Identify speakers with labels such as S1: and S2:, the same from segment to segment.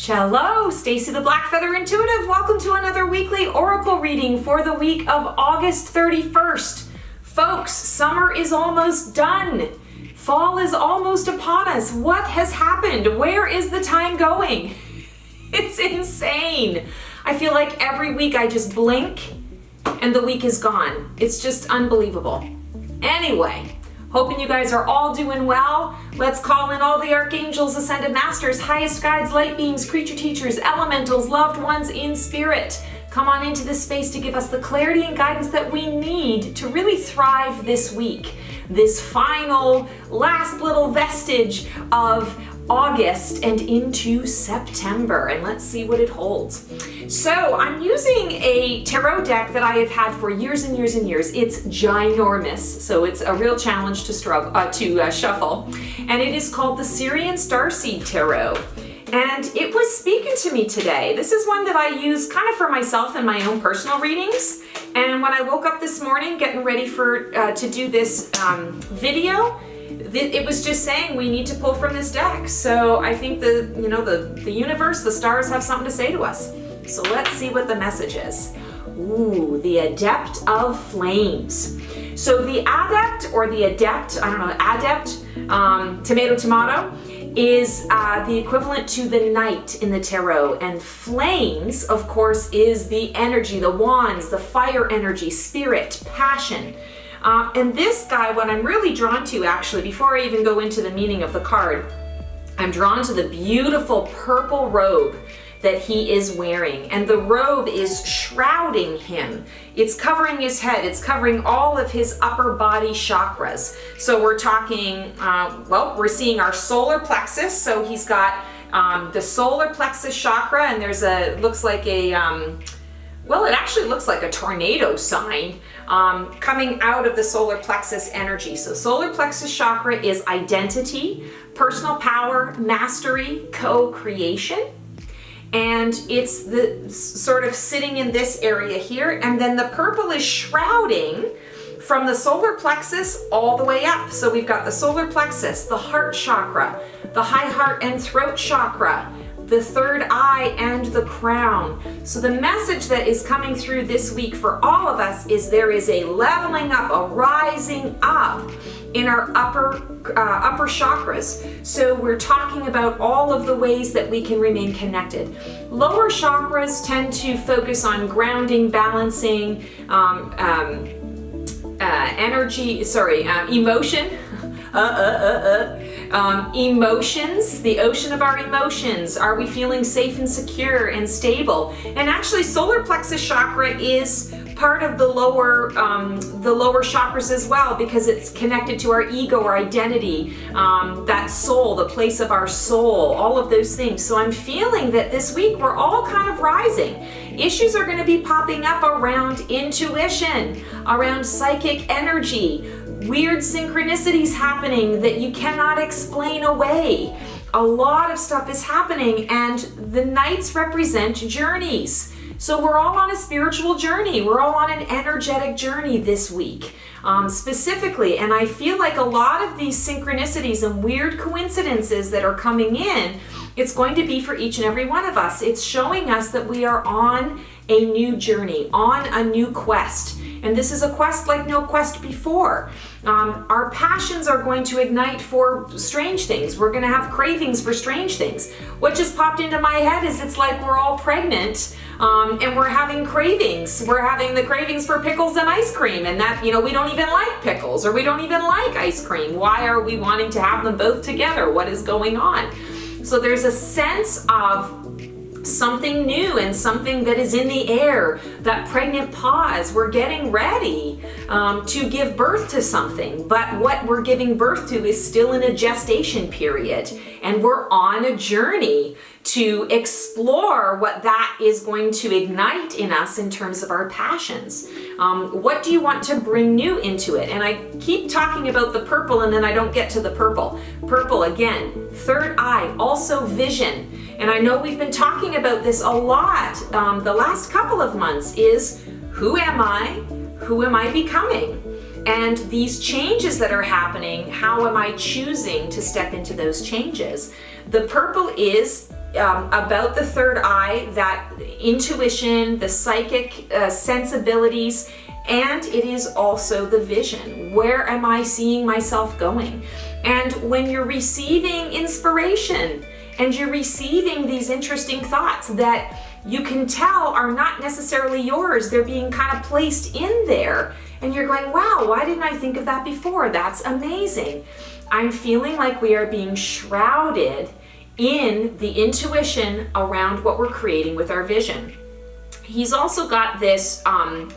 S1: Hello, Stacy the Black Feather Intuitive. Welcome to another weekly oracle reading for the week of August 31st. Folks, summer is almost done. Fall is almost upon us. What has happened? Where is the time going? It's insane. I feel like every week I just blink and the week is gone. It's just unbelievable. Anyway, hoping you guys are all doing well. Let's call in all the archangels, ascended masters, highest guides, light beings, creature teachers, elementals, loved ones in spirit. Come on into this space to give us the clarity and guidance that we need to really thrive this week. This final, last little vestige of August and into September, and let's see what it holds. So I'm using a tarot deck that I have had for years and years and years. It's ginormous, so it's a real challenge to shuffle, and it is called the Sirian Starseed Tarot. And it was speaking to me today. This is one that I use kind of for myself in my own personal readings. And when I woke up this morning getting ready for to do this video, it was just saying we need to pull from this deck. So I think the universe, the stars have something to say to us. So let's see what the message is. Ooh, the Adept of Flames. So the Adept, or the Adept, I don't know, Adept, tomato, is the equivalent to the Knight in the tarot. And flames, of course, is the energy, the wands, the fire energy, spirit, passion. And this guy, what I'm really drawn to, actually, before I even go into the meaning of the card, I'm drawn to the beautiful purple robe that he is wearing. And the robe is shrouding him. It's covering his head. It's covering all of his upper body chakras. So we're talking, we're seeing our solar plexus. So he's got the solar plexus chakra, and there's looks like a, it actually looks like a tornado sign coming out of the solar plexus energy. So solar plexus chakra is identity, personal power, mastery, co-creation. And it's the sort of sitting in this area here. And then the purple is shrouding from the solar plexus all the way up. So we've got the solar plexus, the heart chakra, the high heart and throat chakra, the third eye, and the crown. So the message that is coming through this week for all of us is there is a leveling up, a rising up in our upper chakras. So we're talking about all of the ways that we can remain connected. Lower chakras tend to focus on grounding, balancing, emotion. Emotions, the ocean of our emotions. Are we feeling safe and secure and stable? And actually, solar plexus chakra is part of the lower chakras as well, because it's connected to our ego, our identity, that soul, the place of our soul, all of those things. So I'm feeling that this week we're all kind of rising. Issues are going to be popping up around intuition, around psychic energy, weird synchronicities happening that you cannot explain away. A lot of stuff is happening, and the Knights represent journeys. So we're all on a spiritual journey. We're all on an energetic journey this week, specifically. And I feel like a lot of these synchronicities and weird coincidences that are coming in, it's going to be for each and every one of us. It's showing us that we are on a new journey, on a new quest. And this is a quest like no quest before. Our passions are going to ignite for strange things. We're going to have cravings for strange things. What just popped into my head is it's like we're all pregnant and we're having cravings. We're having the cravings for pickles and ice cream, and that, we don't even like pickles or we don't even like ice cream. Why are we wanting to have them both together? What is going on? So there's a sense of something new and something that is in the air, that pregnant pause. We're getting ready to give birth to something, but what we're giving birth to is still in a gestation period, and we're on a journey to explore what that is going to ignite in us in terms of our passions. What do you want to bring new into it? And I keep talking about the purple and then I don't get to the purple. Purple, again, third eye, also vision. And I know we've been talking about this a lot the last couple of months, is who am I? Who am I becoming? And these changes that are happening, how am I choosing to step into those changes? The purple is about the third eye, that intuition, the psychic sensibilities, and it is also the vision. Where am I seeing myself going? And when you're receiving inspiration and you're receiving these interesting thoughts that you can tell are not necessarily yours, they're being kind of placed in there, and you're going, wow, why didn't I think of that before? That's amazing. I'm feeling like we are being shrouded in the intuition around what we're creating with our vision. He's also got this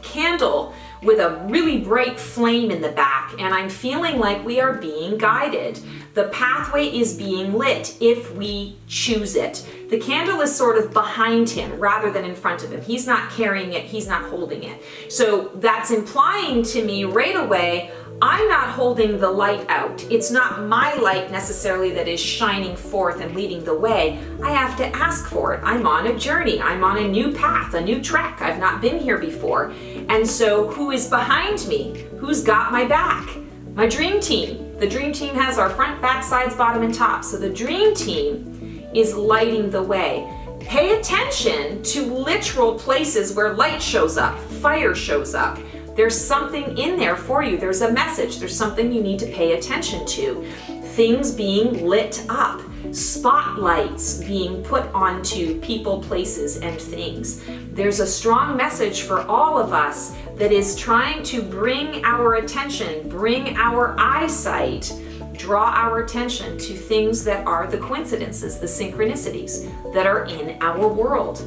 S1: candle with a really bright flame in the back, and I'm feeling like we are being guided. The pathway is being lit if we choose it. The candle is sort of behind him rather than in front of him. He's not carrying it, he's not holding it. So that's implying to me right away, I'm not holding the light out. It's not my light necessarily that is shining forth and leading the way. I have to ask for it. I'm on a journey. I'm on a new path, a new track. I've not been here before. And so who is behind me? Who's got my back? My dream team. The dream team has our front, back, sides, bottom, and top. So the dream team is lighting the way. Pay attention to literal places where light shows up, fire shows up. There's something in there for you. There's a message. There's something you need to pay attention to. Things being lit up. Spotlights being put onto people, places, and things. There's a strong message for all of us that is trying to bring our attention, bring our eyesight, draw our attention to things that are the coincidences, the synchronicities that are in our world.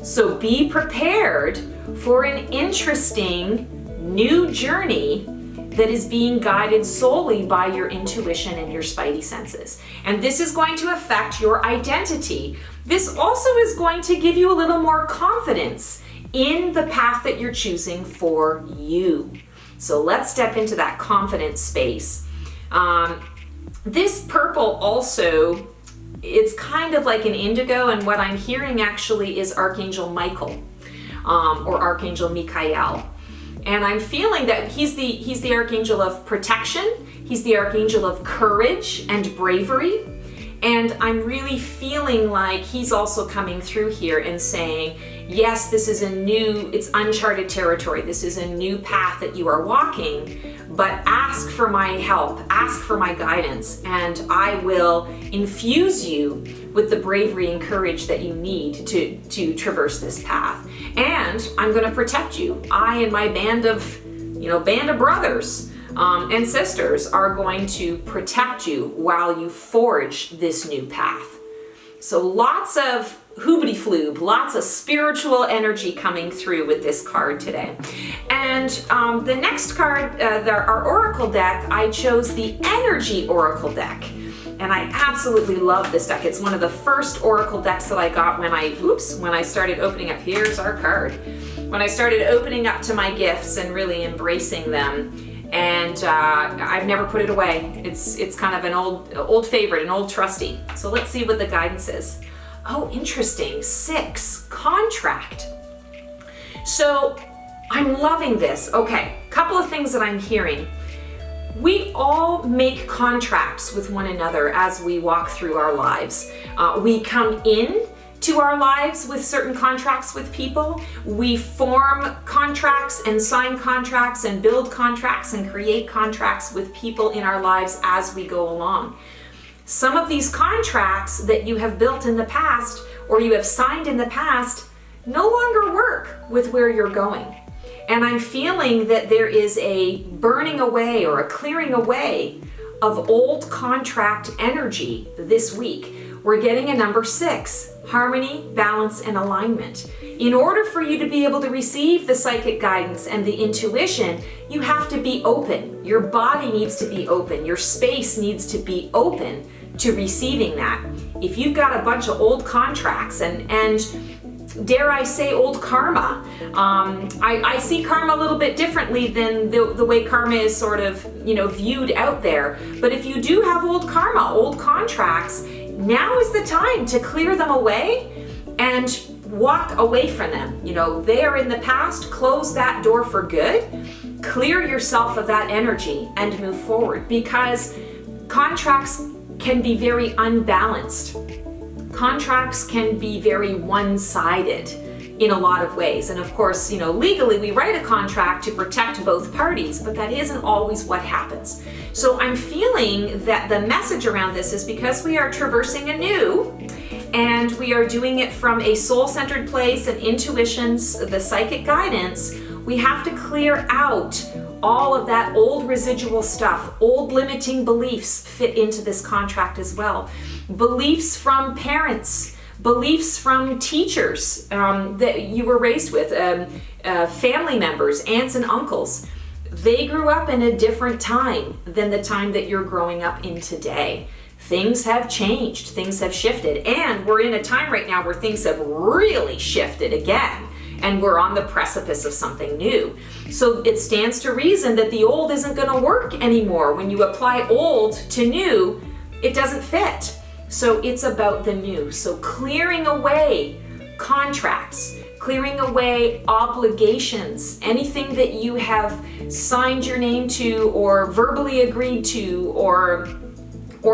S1: So be prepared for an interesting new journey that is being guided solely by your intuition and your spidey senses. And this is going to affect your identity. This also is going to give you a little more confidence in the path that you're choosing for you. So let's step into that confidence space. This purple also, it's kind of like an indigo, and what I'm hearing actually is Archangel Michael or Archangel Michael. And I'm feeling that he's the archangel of protection. He's the archangel of courage and bravery. And I'm really feeling like he's also coming through here and saying, yes, this is it's uncharted territory. This is a new path that you are walking, but ask for my help, ask for my guidance, and I will infuse you with the bravery and courage that you need to traverse this path. And I'm going to protect you. I and my band of brothers and sisters are going to protect you while you forge this new path. So lots of hoobity-floob, lots of spiritual energy coming through with this card today. And the next card, our Oracle deck, I chose the Energy Oracle deck. And I absolutely love this deck. It's one of the first Oracle decks that I got when I started opening up. Here's our card. When I started opening up to my gifts and really embracing them. And I've never put it away. It's kind of an old favorite, an old trusty. So let's see what the guidance is. Oh, interesting. 6, contract. So I'm loving this. Okay, couple of things that I'm hearing. We all make contracts with one another as we walk through our lives. We come in to our lives with certain contracts with people. We form contracts and sign contracts and build contracts and create contracts with people in our lives as we go along. Some of these contracts that you have built in the past or you have signed in the past no longer work with where you're going. And I'm feeling that there is a burning away or a clearing away of old contract energy this week. We're getting a number 6, harmony, balance, and alignment. In order for you to be able to receive the psychic guidance and the intuition, you have to be open. Your body needs to be open. Your space needs to be open to receiving that. If you've got a bunch of old contracts and dare I say old karma, I see karma a little bit differently than the way karma is sort of, viewed out there. But if you do have old karma, old contracts, now is the time to clear them away and walk away from them. They are in the past. Close that door for good. Clear yourself of that energy and move forward, because contracts can be very unbalanced. Contracts can be very one-sided in a lot of ways. And of course, legally we write a contract to protect both parties, but that isn't always what happens. So I'm feeling that the message around this is because we are traversing anew, and we are doing it from a soul-centered place and intuitions, the psychic guidance, we have to clear out all of that old residual stuff. Old limiting beliefs fit into this contract as well. Beliefs from parents, beliefs from teachers that you were raised with, family members, aunts and uncles. They grew up in a different time than the time that you're growing up in today. Things have changed, things have shifted, and we're in a time right now where things have really shifted again, and we're on the precipice of something new. So it stands to reason that the old isn't going to work anymore. When you apply old to new, it doesn't fit. So it's about the new. So clearing away contracts, clearing away obligations, anything that you have signed your name to or verbally agreed to or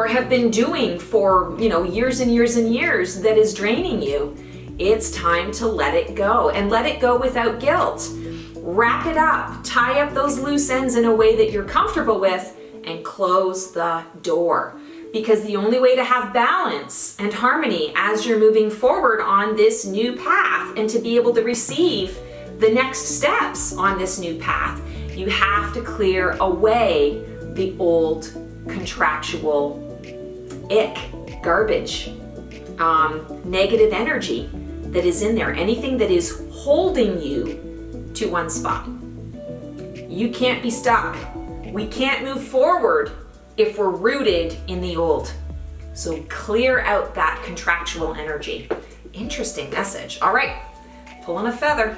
S1: have been doing for, years and years and years that is draining you. It's time to let it go, and let it go without guilt. Wrap it up, tie up those loose ends in a way that you're comfortable with, and close the door. Because the only way to have balance and harmony as you're moving forward on this new path and to be able to receive the next steps on this new path, you have to clear away the old contractual ick, garbage, negative energy that is in there. Anything that is holding you to one spot. You can't be stuck. We can't move forward if we're rooted in the old. So clear out that contractual energy. Interesting message. All right, pulling a feather.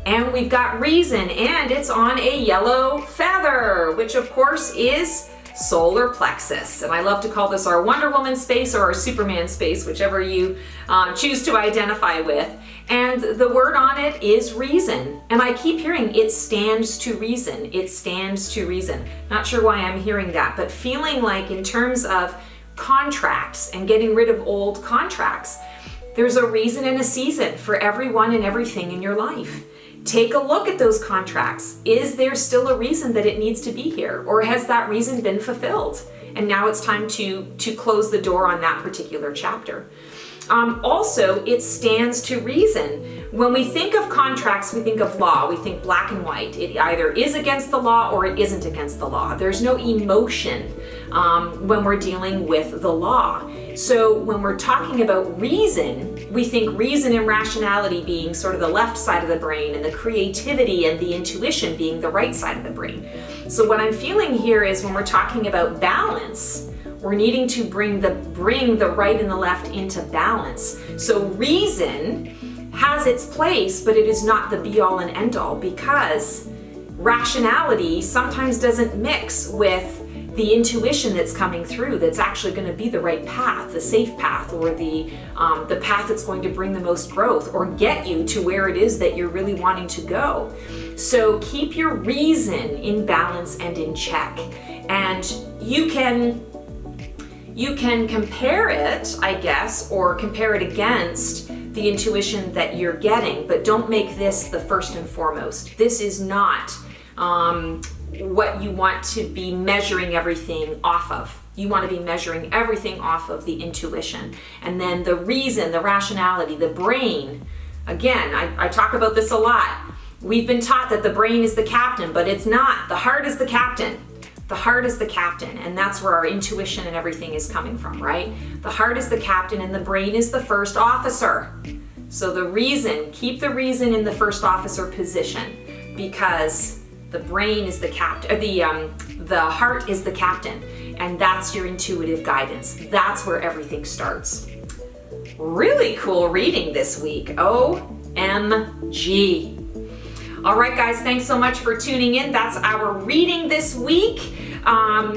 S1: And we've got reason, and it's on a yellow feather, which of course is solar plexus. And I love to call this our Wonder Woman space or our Superman space, whichever you choose to identify with. And the word on it is reason. And I keep hearing it stands to reason. It stands to reason. Not sure why I'm hearing that, but feeling like in terms of contracts and getting rid of old contracts, there's a reason and a season for everyone and everything in your life. Take a look at those contracts. Is there still a reason that it needs to be here? Or has that reason been fulfilled? And now it's time to close the door on that particular chapter. Also, it stands to reason. When we think of contracts, we think of law. We think black and white. It either is against the law or it isn't against the law. There's no emotion when we're dealing with the law. So when we're talking about reason, we think reason and rationality being sort of the left side of the brain, and the creativity and the intuition being the right side of the brain. So what I'm feeling here is when we're talking about balance, we're needing to bring the right and the left into balance. So reason has its place, but it is not the be all and end all, because rationality sometimes doesn't mix with the intuition that's coming through that's actually going to be the right path, the safe path, or the path that's going to bring the most growth or get you to where it is that you're really wanting to go. So keep your reason in balance and in check. And you can compare it, I guess, or compare it against the intuition that you're getting, but don't make this the first and foremost. This is not what you want to be measuring everything off of. You want to be measuring everything off of the intuition. And then the reason, the rationality, the brain. Again, I talk about this a lot. We've been taught that the brain is the captain, but it's not. The heart is the captain. The heart is the captain, and that's where our intuition and everything is coming from, right? The heart is the captain and the brain is the first officer. So the reason, keep the reason in the first officer position, because the brain is the captain, the heart is the captain, and that's your intuitive guidance. That's where everything starts. Really cool reading this week. OMG. All right, guys, thanks so much for tuning in. That's our reading this week.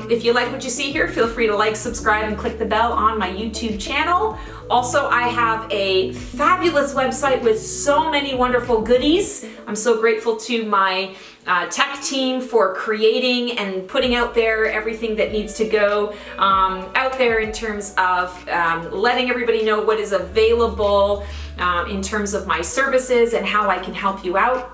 S1: If you like what you see here, feel free to like, subscribe, and click the bell on my YouTube channel. Also, I have a fabulous website with so many wonderful goodies. I'm so grateful to my tech team for creating and putting out there everything that needs to go out there in terms of letting everybody know what is available in terms of my services and how I can help you out.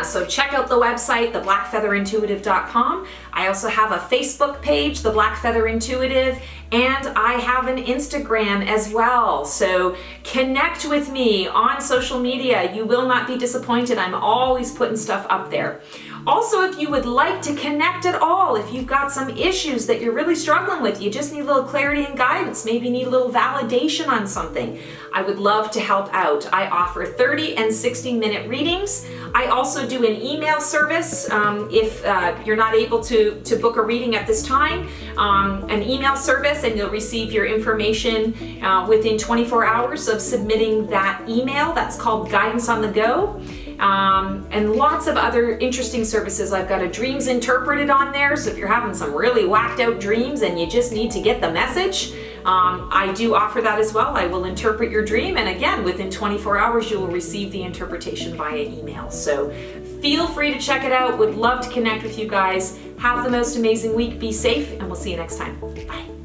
S1: So check out the website, theblackfeatherintuitive.com. I also have a Facebook page, The Black Feather Intuitive, and I have an Instagram as well. So connect with me on social media. You will not be disappointed. I'm always putting stuff up there. Also, if you would like to connect at all, if you've got some issues that you're really struggling with, you just need a little clarity and guidance, maybe need a little validation on something, I would love to help out. I offer 30 and 60-minute readings. I also do an email service if you're not able to book a reading at this time, an email service, and you'll receive your information within 24 hours of submitting that email. That's called Guidance on the Go. And lots of other interesting services. I've got a dreams interpreted on there, so if you're having some really whacked out dreams and you just need to get the message, I do offer that as well. I will interpret your dream, and again, within 24 hours you will receive the interpretation via email. So feel free to check it out. Would love to connect with you guys. Have the most amazing week. Be safe, and we'll see you next time. Bye.